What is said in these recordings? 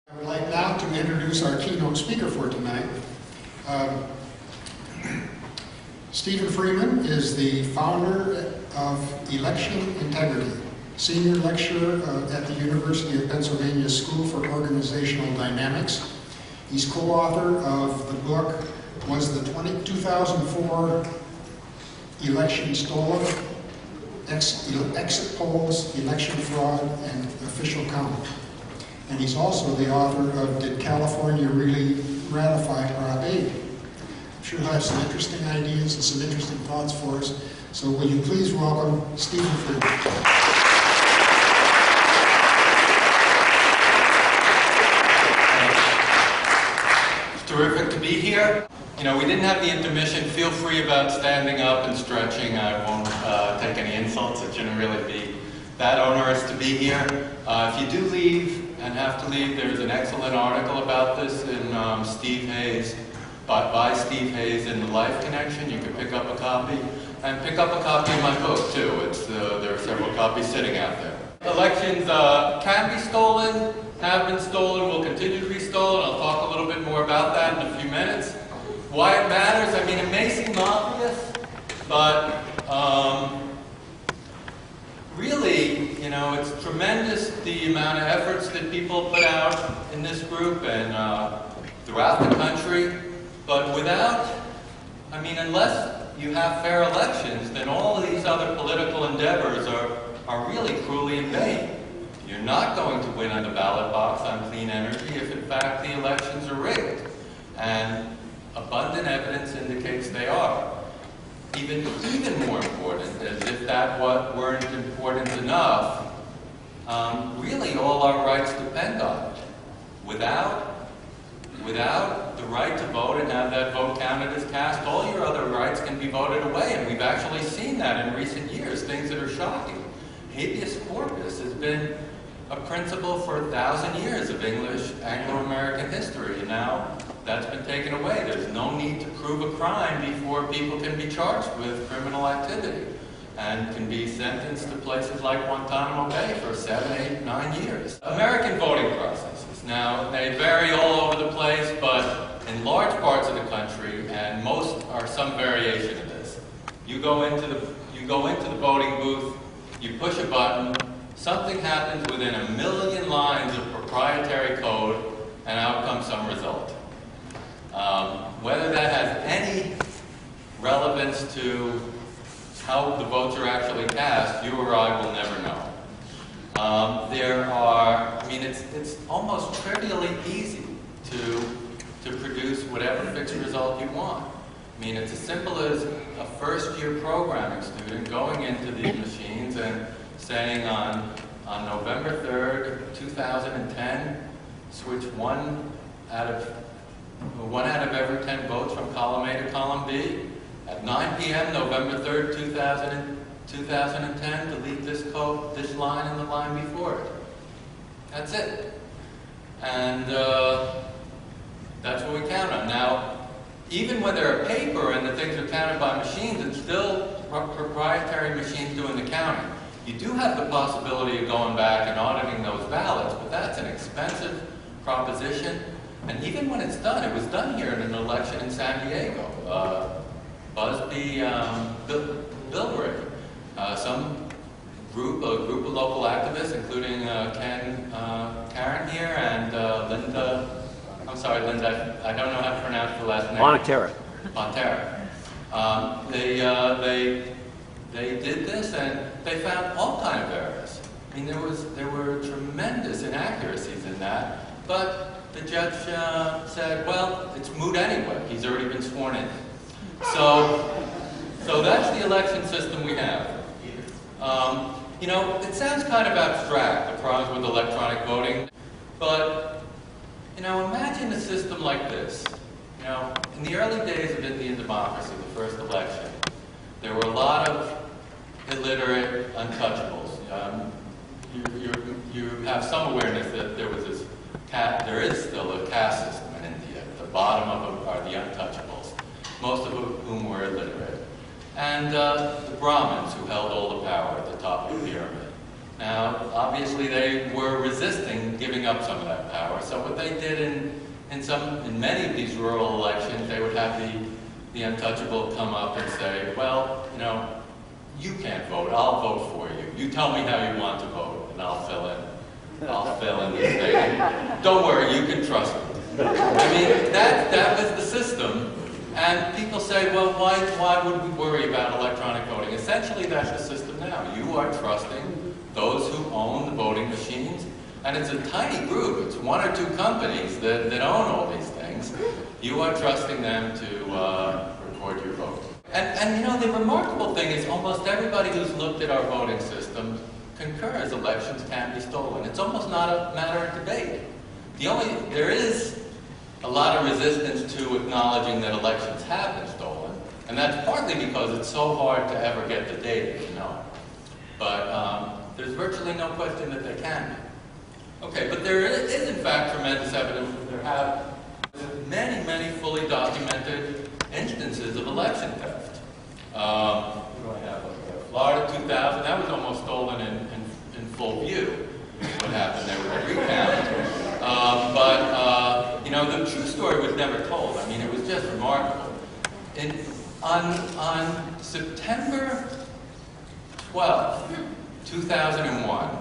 I would like now to introduce our keynote speaker for tonight. Stephen Freeman is the founder of Election Integrity, senior lecturer at the University of Pennsylvania School for Organizational Dynamics. He's co-author of the book, was the 2004 Election Stolen, Exit Polls, Election Fraud, and Official Count. And he's also the author of Did California Really Ratify Prop 8? I'm sure he'll have some interesting ideas and some interesting thoughts for us. So will you please welcome Stephen Freeman. It's terrific to be here. You know, we didn't have the intermission. Feel free about standing up and stretching. I won't take any insults. It shouldn't really be that onerous to be here. If you do leave and have to leave, there's an excellent article about this in Steve Hayes, by Steve Hayes in The Life Connection. You can pick up a copy, and pick up a copy of my book too. There are several copies sitting out there. Elections can be stolen, have been stolen, will continue to be stolen. I'll talk a little bit more about that in a few minutes. Why it matters, I mean, it may seem obvious, but really, you know, it's tremendous the amount of efforts that people put out in this group and throughout the country. But without, I mean, unless you have fair elections, then all of these other political endeavors are really cruelly in vain. You're not going to win on the ballot box on clean energy if, in fact, the elections are rigged. And abundant evidence indicates they are. Even more important, as if that weren't important enough, really all our rights depend on it. Without the right to vote and have that vote counted as cast, all your other rights can be voted away, and we've actually seen that in recent years, things that are shocking. Habeas corpus has been a principle for 1,000 years of English Anglo-American history, and now that's been taken away. There's no need to prove a crime before people can be charged with criminal activity and can be sentenced to places like Guantanamo Bay for 7, 8, 9 years. American voting processes. Now, they vary all over the place, but in large parts of the country, and most are some variation of this. You go into the voting booth, you push a button, something happens within 1 million lines of proprietary code, and out comes some result. Whether that has any relevance to how the votes are actually cast, you or I will never know. It's almost trivially easy to produce whatever fixed result you want. I mean, it's as simple as a first-year programming student going into these machines and saying on November 3rd, 2010, switch one out of every 10 votes from column A to column B. At 9 p.m., November 3rd, 2010, delete this line and the line before it. That's it. And that's what we count on. Now, even when they're paper and the things are counted by machines, it's still proprietary machines doing the counting. You do have the possibility of going back and auditing those ballots, but that's an expensive proposition. And even when it's done, it was done here in an election in San Diego. Busby, Bilberry, a group of local activists, including Karen here and Linda. I'm sorry, Linda. I don't know how to pronounce the last name. Montera. They did this, and they found all kind of errors. I mean, there were tremendous inaccuracies in that, but the judge said, well, it's moot anyway. He's already been sworn in. So that's the election system we have. You know, it sounds kind of abstract, the problems with electronic voting, but, you know, imagine a system like this. You know, in the early days of Indian democracy, the first election, there were a lot of illiterate untouchables. You have some awareness that there is still a caste system in India. At the bottom of them are the untouchables, most of whom were illiterate. And the Brahmins, who held all the power at the top of the pyramid. Now, Now, obviously, they were resisting giving up some of that power. So what they did in many of these rural elections, they would have the untouchable come up and say, well, you know, you can't vote, I'll vote for you. You tell me how you want to vote, and I'll fill in this thing. Don't worry, you can trust me. I mean, that was the system. And people say, well, why would we worry about electronic voting? Essentially, that's the system now. You are trusting those who own the voting machines. And it's a tiny group. It's one or two companies that own all these things. You are trusting them to record your vote. And you know, the remarkable thing is almost everybody who's looked at our voting system concurs elections can be stolen. It's almost not a matter of debate. There is a lot of resistance to acknowledging that elections have been stolen, and that's partly because it's so hard to ever get the data to know. But there's virtually no question that they can be. Okay, but there is in fact tremendous evidence that there have many, many fully documented instances of election theft. What do I have up there? Florida 2000, that was almost stolen in full view. What happened there with the recount. You know, the true story was never told. I mean, it was just remarkable. On September 12th, 2001,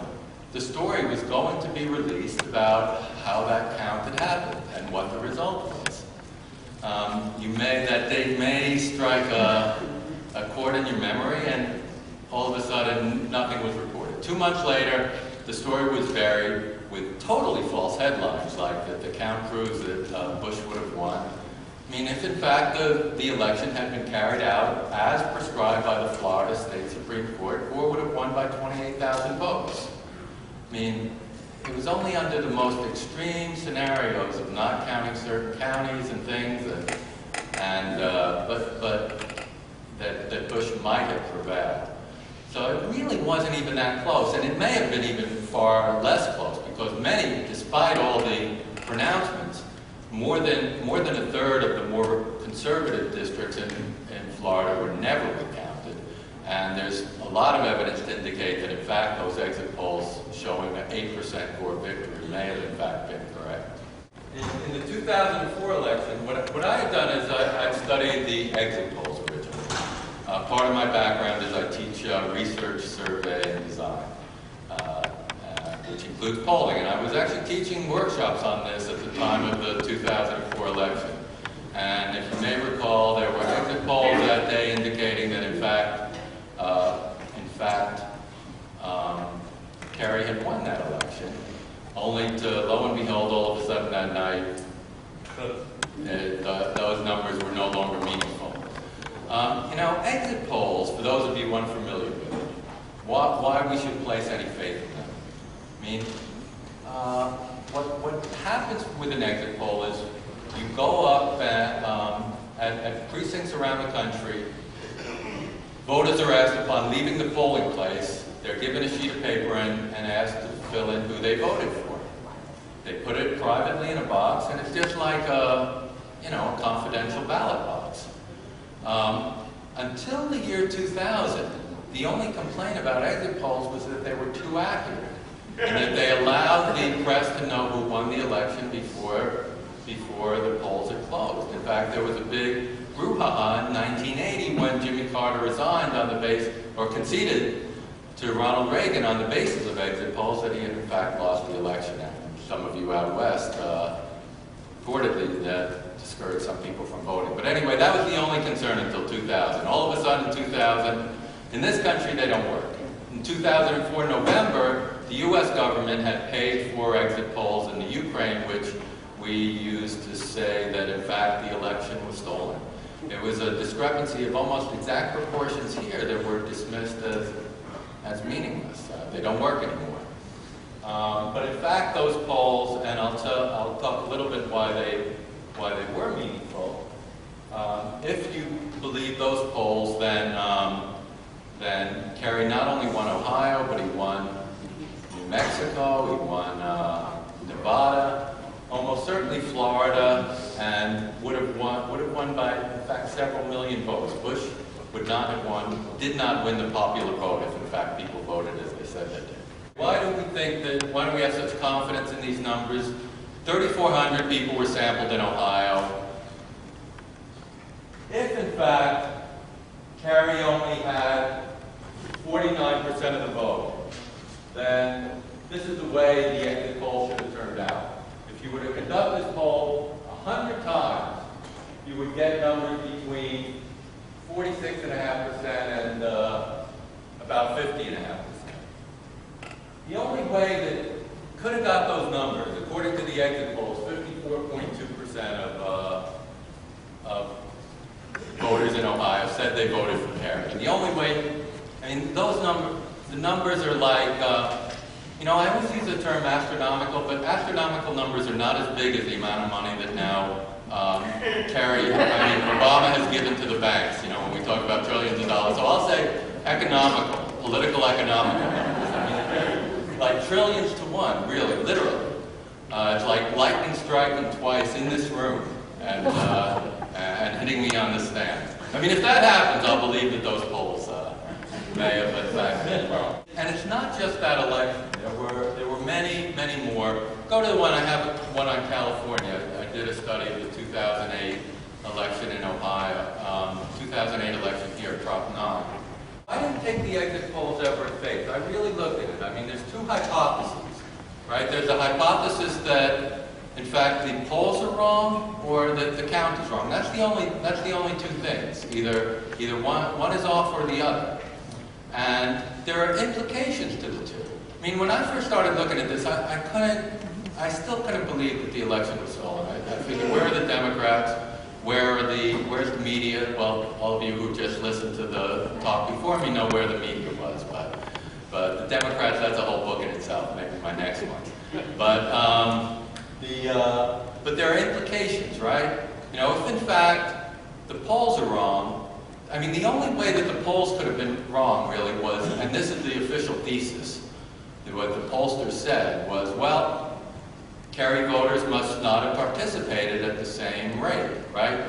the story was going to be released about how that count had happened and what the result was. That date may strike a chord in your memory, and all of a sudden, nothing was reported. 2 months later, the story was buried with totally false headlines, like that the count proves that Bush would have won. I mean, if in fact the election had been carried out as prescribed by the Florida State Supreme Court, Gore would have won by 28,000 votes. I mean, it was only under the most extreme scenarios of not counting certain counties and things, that Bush might have prevailed. So it really wasn't even that close, and it may have been even far less close, because many, despite all the pronouncements, more than a third of the more conservative districts in Florida were never recounted. And there's a lot of evidence to indicate that, in fact, those exit polls showing an 8% Gore victory may have, in fact, been correct. In the 2004 election, what I had done is I've studied the exit polls originally. Part of my background is I teach research, survey, and design, which includes polling. And I was actually teaching workshops on this at the time of the 2004 election. And if you may recall, there were exit polls that day indicating that, in fact, Kerry had won that election, only to, lo and behold, all of a sudden that night, those numbers were no longer meaningful. You know, exit polls, for those of you unfamiliar with it, why we should place any faith in them. I mean, what happens with an exit poll is you go up at precincts around the country. Voters are asked upon leaving the polling place, they're given a sheet of paper and asked to fill in who they voted for. They put it privately in a box, and it's just like a confidential ballot box. Until the year 2000, the only complaint about exit polls was that they were too accurate, and that they allowed the press to know who won the election before the polls had closed. In fact, there was a big brouhaha in 1980 when Jimmy Carter resigned on the base, or conceded to Ronald Reagan on the basis of exit polls that he had in fact lost the election. And some of you out west reportedly that discouraged some people from voting. But anyway, that was the only concern until 2000. All of a sudden, 2000, in this country, they don't work. In 2004 November, the U.S. government had paid for exit polls in the Ukraine, which we used to say that, in fact, the election was stolen. It was a discrepancy of almost exact proportions here that were dismissed as meaningless. They don't work anymore. But in fact, those polls, and I'll talk a little bit why they were meaningful. If you believe those polls, then Kerry not only won Ohio, but he won New Mexico, he won Nevada, almost certainly Florida, and would have won by, in fact, several million votes. Bush would not have won, did not win the popular vote if, in fact, people voted as they said they did. Why think that, why do we have such confidence in these numbers? 3,400 people were sampled in Ohio. If, in fact, Kerry only had 49% of the vote, then this is the way the exit poll should have turned out. If you were to conduct this poll 100 times, you would get numbers between 46.5% and about 50.5%. The only way that could have got those numbers, according to the exit polls, 54.2% of voters in Ohio said they voted for Kerry. And the only way, I mean, the numbers are like, I always use the term astronomical, but astronomical numbers are not as big as the amount of money that now Obama has given to the banks, when we talk about trillions of dollars. So I'll say economical, political economical numbers. I mean, like trillions to one, really, literally. It's like lightning striking twice in this room and hitting me on the stand. I mean, if that happens, I'll believe that those polls may have in fact been wrong. And it's not just that election. There were many, many more. Go to the one, I have one on California. I did a study of the 2008 election in Ohio, 2008 election here at Trop 9. I didn't take the exit polls ever at faith. I really looked at it. I mean, there's two hypotheses, right? There's a hypothesis that, in fact, the polls are wrong or that the count is wrong. That's the only two things. Either one is off or the other. And there are implications to the two. I mean, when I first started looking at this, I still couldn't believe that the election was stolen. I figured, where are the Democrats? Where's the media? Well, all of you who just listened to the talk before me know where the media was, but the Democrats, that's a whole book in itself, maybe my next one. But there are implications, right? If in fact the polls are wrong, I mean, the only way that the polls could have been wrong really was, and this is the official thesis, that what the pollsters said was, well, Kerry voters must not have participated at the same rate, right?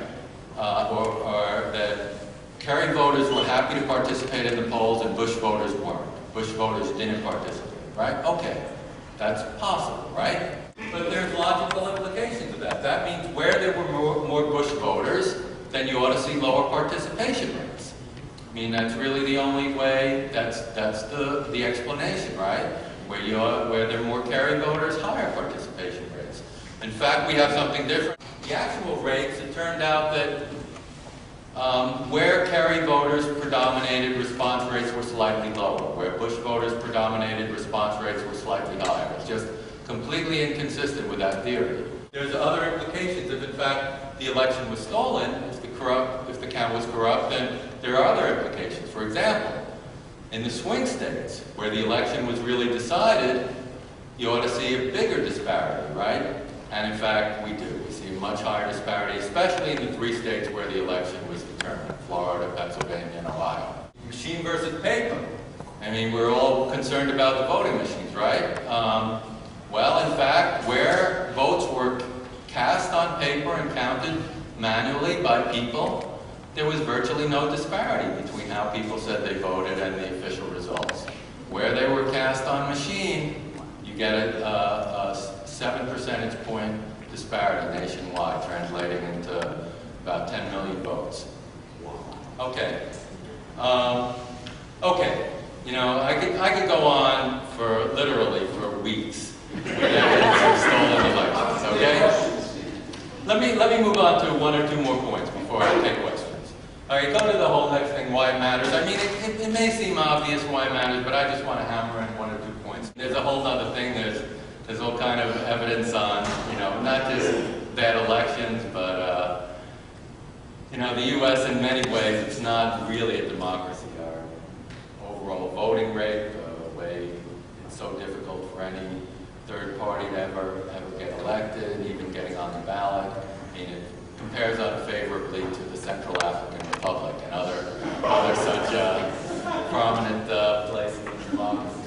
Or that Kerry voters were happy to participate in the polls and Bush voters weren't. Bush voters didn't participate, right? Okay, that's possible, right? But there's logical implications of that. That means where there were more Bush voters, then you ought to see lower participation rates. I mean, that's really the only way, that's the explanation, right? Where there are more Kerry voters, higher participation rates. In fact, we have something different. The actual rates, it turned out that where Kerry voters predominated, response rates were slightly lower. Where Bush voters predominated, response rates were slightly higher. It's just completely inconsistent with that theory. There's other implications. If in fact the election was stolen, if the count was corrupt, then there are other implications. For example, in the swing states, where the election was really decided, you ought to see a bigger disparity, right? And in fact, we do. We see a much higher disparity, especially in the three states where the election was determined: Florida, Pennsylvania, and Ohio. Machine versus paper. I mean, we're all concerned about the voting machines, right? Well, in fact, where votes were cast on paper and counted manually by people, there was virtually no disparity between how people said they voted and the official results. Where they were cast on machine, you get a 7 percentage point disparity nationwide, translating into about 10 million votes. Okay. Okay. I could go on literally for weeks with evidence of stolen elections. Okay. Let me move on to one or two more points before I take questions. All right, go to the whole next thing, why it matters. I mean, it may seem obvious why it matters, but I just want to hammer in one or 2 points. There's a whole other thing. There's all kind of evidence on, not just bad elections, but the U.S. in many ways, it's not really a democracy. Our overall voting rate, the way it's so difficult for any third party to ever get elected, even getting on the ballot. I mean, it compares unfavorably to the Central African Republic and other such prominent places in democracy.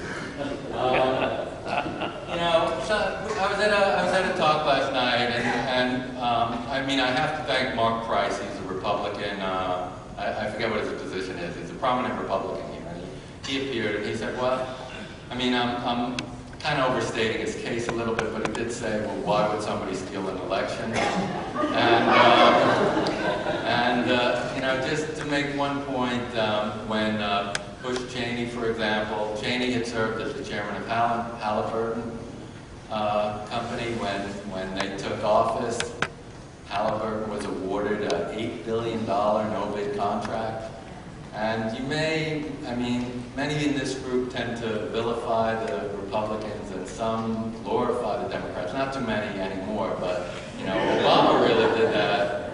So I was at a talk last night, and I mean, I have to thank Mark Price. He's a Republican. I forget what his position is. He's a prominent Republican here. And he appeared and he said, "Well, I mean, I'm kind of overstating his case a little bit, but he did say, well, why would somebody steal an election? You know, just to make one point, when Bush Cheney, for example, Cheney had served as the chairman of Halliburton Company when they took office. Halliburton was awarded an $8 billion no-bid contract. And you may, I mean, many in this group tend to vilify the Republicans and some glorify the Democrats. Not too many anymore, but, you know, Obama really did that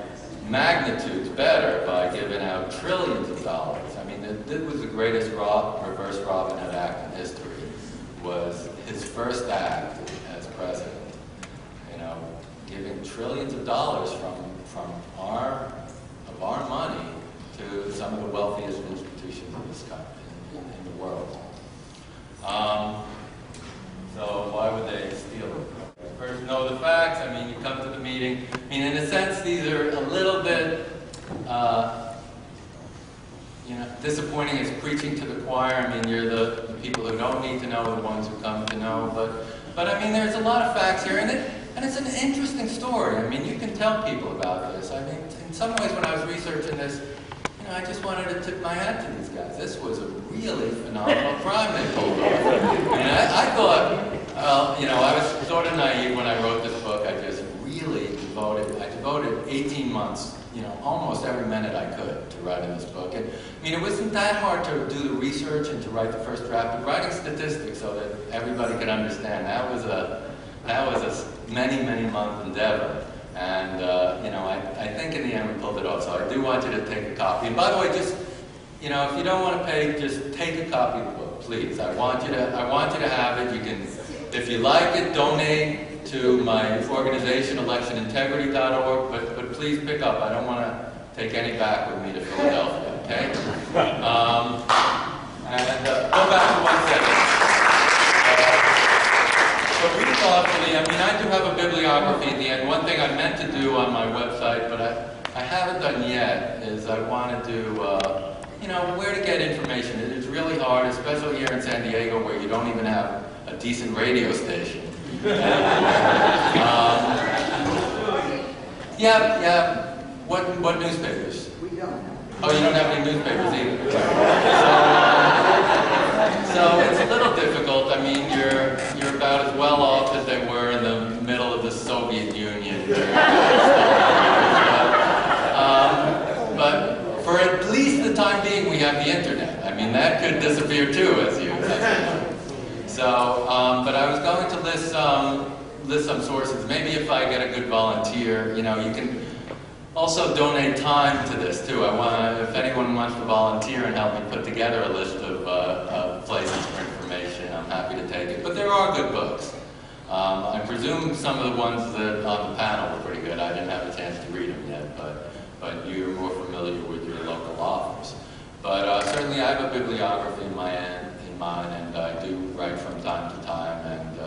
magnitudes better by giving out trillions of dollars. I mean, it was the greatest reverse Robin Hood act in history. Was his first act as president. You know, giving trillions of dollars from our money to some of the wealthiest institutions in this country, in the world. So why would they steal it? First, know the facts. I mean, you come to the meeting. I mean, in a sense, these are a little bit, you know, disappointing as preaching to the choir. I mean, you're the people who don't need to know, the ones who come to know. But I mean, there's a lot of facts here, and it's an interesting story. I mean, you can tell people about this. I mean, in some ways, when I was researching this, you know, I just wanted to tip my hat to these guys. This was a really phenomenal crime they pulled off. I mean, I thought, well, you know, I was sort of naive when I wrote this book. I just really devoted 18 months, you know, almost every minute I could to writing this book. And I mean, it wasn't that hard to do the research and to write the first draft, but writing statistics so that everybody could understand, that was a many month endeavor. And, you know, I think in the end we pulled it off. So I do want you to take a copy. And by the way, just, you know, if you don't want to pay, just take a copy of the book, please. I want you to have it. You can, if you like it, donate to my organization, electionintegrity.org, but please pick up. I don't want to take any back with me to Philadelphia, okay? Go back to 1 second. So read thoughtfully. I mean, I do have a bibliography in the end. One thing I meant to do on my website, but I haven't done yet, is I want to do, you know, where to get information. It is really hard, especially here in San Diego, where you don't even have a decent radio station. Yeah. What newspapers? We don't. Oh, you don't have any newspapers either. So it's a little difficult. I mean, you're about as well off as they were in the middle of the Soviet Union. But for at least the time being, we have the internet. I mean, that could disappear too, as you know. So, but I was going to list some sources. Maybe if I get a good volunteer, you know, you can also donate time to this too. If anyone wants to volunteer and help me put together a list of places for information, I'm happy to take it. But there are good books. I presume some of the ones that on the panel were pretty good. I didn't have a chance to read them yet, but you're more familiar with your local authors. But certainly I have a bibliography in mind, and I do write from time to time, and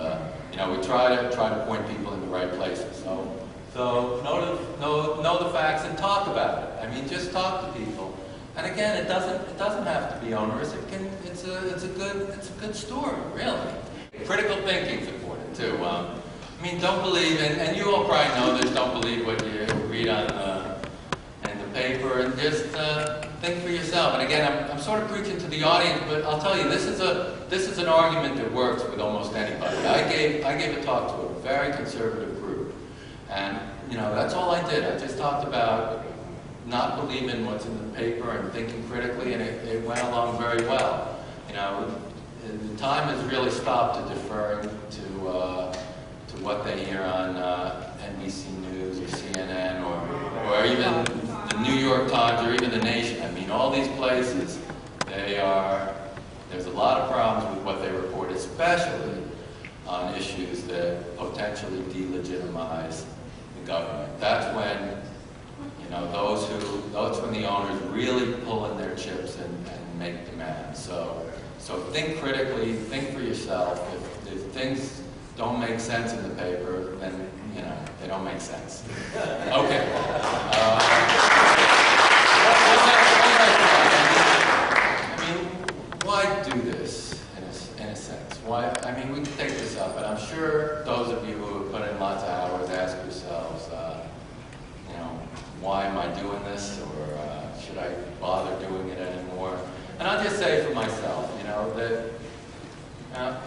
you know, we try to point people in the right places. So know the facts and talk about it. I mean, just talk to people. And again, it doesn't have to be onerous. It's a good story, really. Critical thinking is important too. I mean, don't believe, and you all probably know this. Don't believe what you read in the paper, and just think for yourself. And again, I'm sort of preaching to the audience, but I'll tell you, this is an argument that works with almost anybody. I gave a talk to a very conservative group, and you know, that's all I did. I just talked about not believing what's in the paper and thinking critically, and it went along very well. You know, the time has really stopped to deferring to what they hear on NBC News or CNN or even the New York Times or even The Nation. I mean, all these places, there's a lot of problems with what they report, especially on issues that potentially delegitimize the government. That's when, you know, that's when the owners really pull in their chips and make demands. So think critically, think for yourself. If things don't make sense in the paper, then, you know, they don't make sense. Okay. I mean, why do this in a sense? Why? I mean, we can take this up, and I'm sure those of you who have put in lots of hours ask yourselves, you know, why am I doing this, or should I bother doing it anymore? And I'll just say for myself, you know, that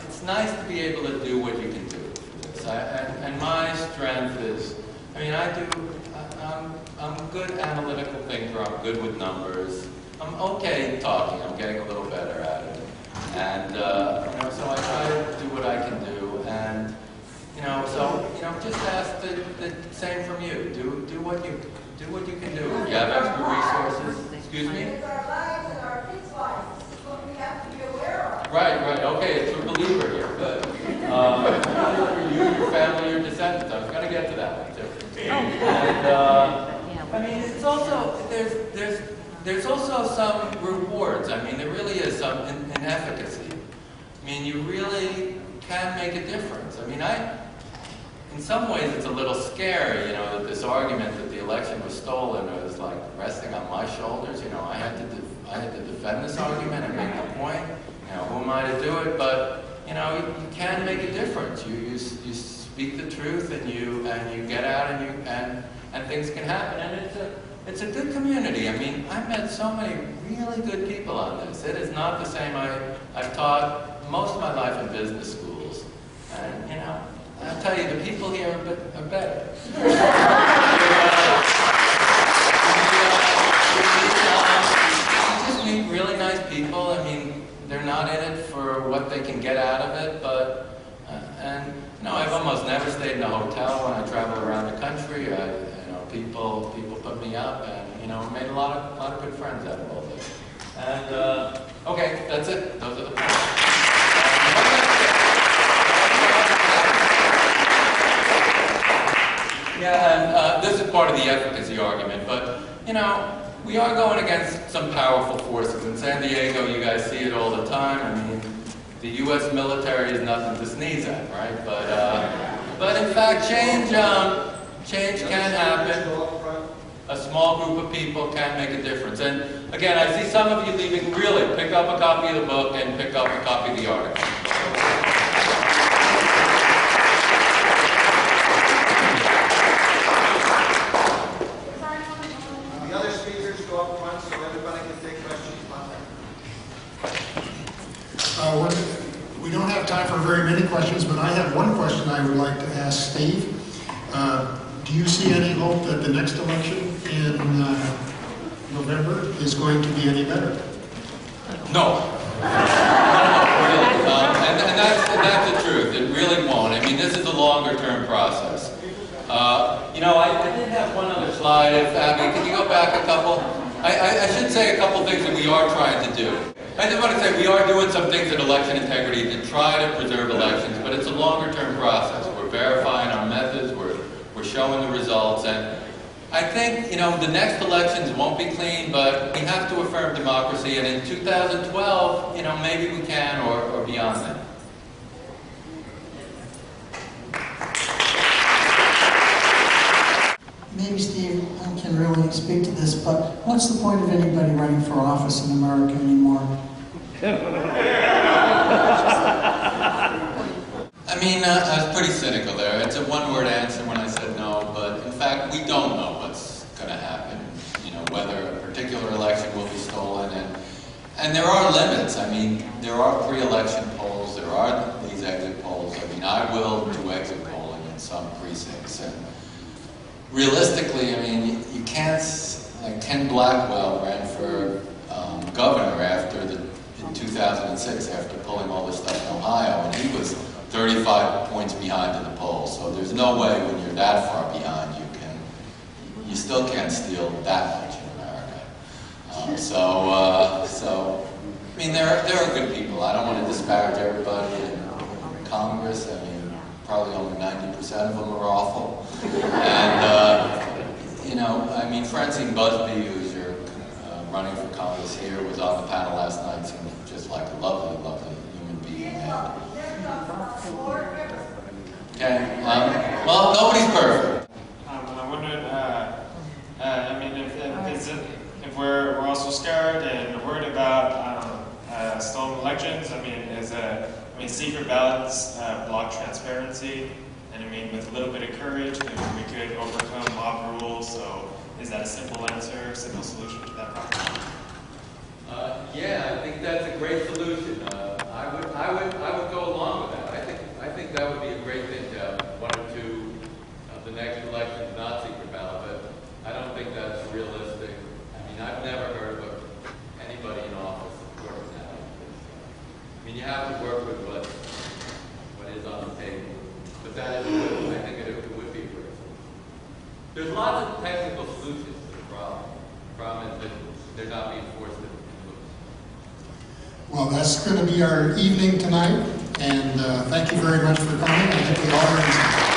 it's nice to be able to do what you can do for this. And my strength is, I mean, I'm a good analytical thinker, I'm good with numbers, I'm okay talking, I'm getting a little better at it. And, you know, so I try to do what I can do, and, you know, so, you know, just ask the same from you. Do what you can do. You have extra resources. Excuse me? It's our lives and our kids' lives. This is what we have to be aware of. Right, okay, it's a believer here, good. For you, your family, your descendants. I was going to get to that one, too. And, I mean, it's also, there's also some rewards. I mean, there really is some in efficacy. I mean, you really can make a difference. I mean, in some ways it's a little scary, you know, that this argument that the election was stolen was like resting on my shoulders. You know, I had to defend this argument and make the point. You know, who am I to do it? But, you know, you can make a difference. You speak the truth, and you get out, and things can happen. And it's a good community. I mean, I've met so many really good people on this. It is not the same. I've taught most of my life in business schools, and, you know, I'll tell you, the people here are better. You just meet really nice people. I mean, they're not in it for what they can get out of it, but, and, you know, I've almost never stayed in a hotel when I travel around the country. People put me up, and, you know, made a lot of good friends out of all this. And okay, that's it. Those are the points. Yeah, and this is part of the efficacy argument, but, you know, we are going against some powerful forces. In San Diego, you guys see it all the time. I mean, the U.S. military is nothing to sneeze at, right? But in fact, change can happen. A small group of people can make a difference. And again, I see some of you leaving. Really, pick up a copy of the book and pick up a copy of the article. The other speakers go up front so everybody can take questions. We don't have time for very many questions, but I have one question I would like to ask Steve. Do you see any hope that the next election in November is going to be any better? No. Really. And that's the truth. It really won't. I mean, this is a longer-term process. You know, I did have one other slide. Abby, can you go back a couple? I should say a couple things that we are trying to do. I just want to say we are doing some things in election integrity to try to preserve elections, but it's a longer-term process. We're verifying our methods. We're showing the results, and I think, you know, the next elections won't be clean, but we have to affirm democracy, and in 2012, you know, maybe we can, or beyond that. Maybe Steve can really speak to this, but what's the point of anybody running for office in America anymore? I mean, I was pretty cynical there. It's a one-word answer when I said no, but in fact, we don't know what's going to happen. You know, whether a particular election will be stolen, and there are limits. I mean, there are pre-election polls, there are these exit polls. I mean, I will do exit polling in some precincts, and realistically, I mean, you can't. Like Ken Blackwell ran for governor in 2006 after pulling all this stuff in Ohio, and he was 35 points behind in the polls. So there's no way when you're that far behind you still can't steal that much in America. So I mean, there are good people. I don't want to disparage everybody in Congress. I mean, probably only 90% of them are awful. And you know, I mean, Francine Busby, who's running for Congress here, was on the panel last night. Seemed just like a lovely, lovely human being. Okay. Well, nobody's perfect. I wondered, I mean, if we're also scared and worried about stolen elections, I mean, secret ballots block transparency, and I mean, with a little bit of courage, we could overcome mob rule. So, is that a simple answer, simple solution to that problem? Yeah, I think that's a great solution. I would go along with that. I think that would be a great thing to have one or two of the next elections not secret ballot, but I don't think that's realistic. I mean, I've never heard of anybody in office supporting that. I mean, you have to work with what is on the table, but that is good. I think it would be a great solution. There's lots of technical solutions to the problem. The problem is that they're not being forced to. Well, that's going to be our evening tonight, and thank you very much for coming. I think we all are